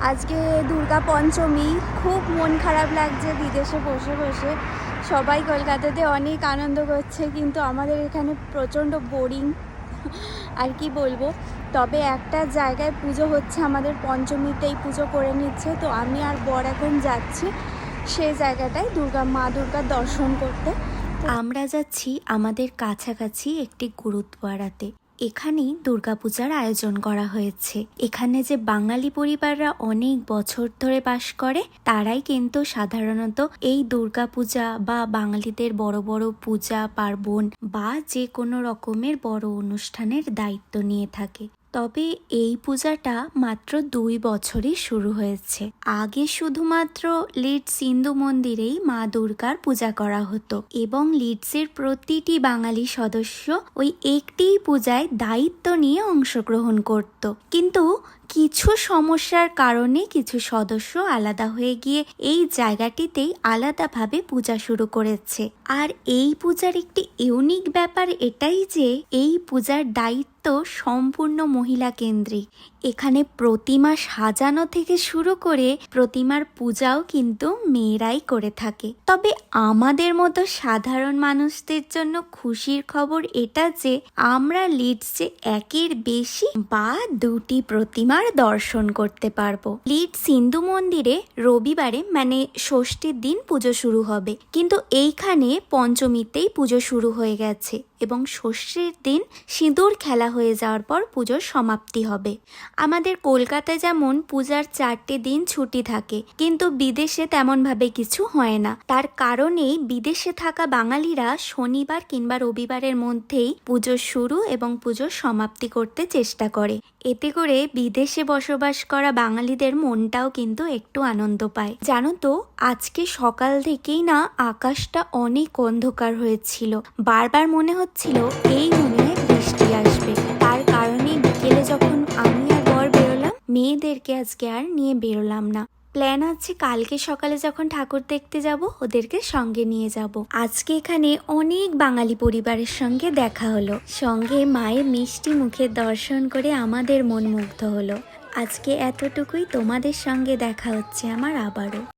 আজকে দুর্গা পঞ্চমী, খুব মন খারাপ লাগছে বিদেশে বসে বসে। সবাই কলকাতাতে অনেক আনন্দ করছে, কিন্তু আমাদের এখানে প্রচণ্ড বোরিং। আর কি বলবো। তবে একটা জায়গায় পুজো হচ্ছে, আমাদের পঞ্চমীতেই পুজো করে নিচ্ছে, তো আমি আর বর এখন যাচ্ছি সেই জায়গাটায় মা দুর্গার দর্শন করতে। আমরা যাচ্ছি আমাদের কাছাকাছি একটি গুরুদ্বারাতে। এখানেই দুর্গাপূজার আয়োজন করা হয়েছে। এখানে যে বাঙালি পরিবাররা অনেক বছর ধরে বাস করে, তারাই কিন্তু সাধারণত এই দুর্গাপূজা বা বাঙালিদের বড় বড় পূজা পার্বণ বা যে কোনো রকমের বড় অনুষ্ঠানের দায়িত্ব নিয়ে থাকে। তবে এই পূজাটা মাত্র 2 বছরই শুরু হয়েছে। আগে শুধুমাত্র লিডস হিন্দু মন্দিরেই মা দুর্গার পূজা করা হতো এবং লিডসের প্রতিটি বাঙালি সদস্য ওই একটিই পূজায় দায়িত্ব নিয়ে অংশগ্রহণ করত। কিন্তু কিছু সমস্যার কারণে কিছু সদস্য আলাদা হয়ে গিয়ে এই জায়গাটিতেই আলাদাভাবে পূজা শুরু করেছে। আর এই পূজার একটি ইউনিক ব্যাপার এটাই যে এই পূজার দায়িত্ব সম্পূর্ণ মহিলা কেন্দ্রিক। এখানে প্রতিমা সাজানো থেকে শুরু করে প্রতিমার পূজাও কিন্তু মেয়েরাই করে থাকে। তবে আমাদের মতো সাধারণ মানুষদের জন্য খুশির খবর এটা যে আমরা লিডসে একের বেশি বা 2টি প্রতিমার দর্শন করতে পারবো। লিডস হিন্দু মন্দিরে রবিবারে মানে ষষ্ঠীর দিন পুজো শুরু হবে, কিন্তু এইখানে পঞ্চমীতেই পুজো শুরু হয়ে গেছে এবং ষষ্ঠীর দিন সিঁদুর খেলা হয়ে যাওয়ার পর পুজোর সমাপ্তি হবে। আমাদের কলকাতায় যেমন পূজার 4টে দিন ছুটি থাকে, কিন্তু বিদেশে তেমনভাবে কিছু হয় না। তার কারণেই বিদেশে থাকা বাঙালিরা শনিবার কিংবা রবিবারের মধ্যেই পুজোর শুরু এবং পুজোর সমাপ্তি করতে চেষ্টা করে। এতে করে বিদেশে বসবাস করা বাঙালিদের মনটাও কিন্তু একটু আনন্দ পায়। জানো তো, আজকে সকাল থেকেই না আকাশটা অনেক অন্ধকার হয়েছিল। বারবার মনে হচ্ছিল এই মনে হয় বৃষ্টি আসবে। তার কারণে বিকেলে যখন আমি আর বর বেরোলাম, মেয়েদেরকে আজকে আর নিয়ে বেরোলাম না। প্ল্যান আছে কালকে সকালে যখন ঠাকুর দেখতে যাব ওদেরকে সঙ্গে নিয়ে যাব। আজকে এখানে অনেক বাঙালি পরিবারের সঙ্গে দেখা হলো, সঙ্গে মায়ের মিষ্টি মুখের দর্শন করে আমাদের মন মুগ্ধ হলো। আজকে এতটুকুই, তোমাদের সঙ্গে দেখা হচ্ছে আমার আবারও।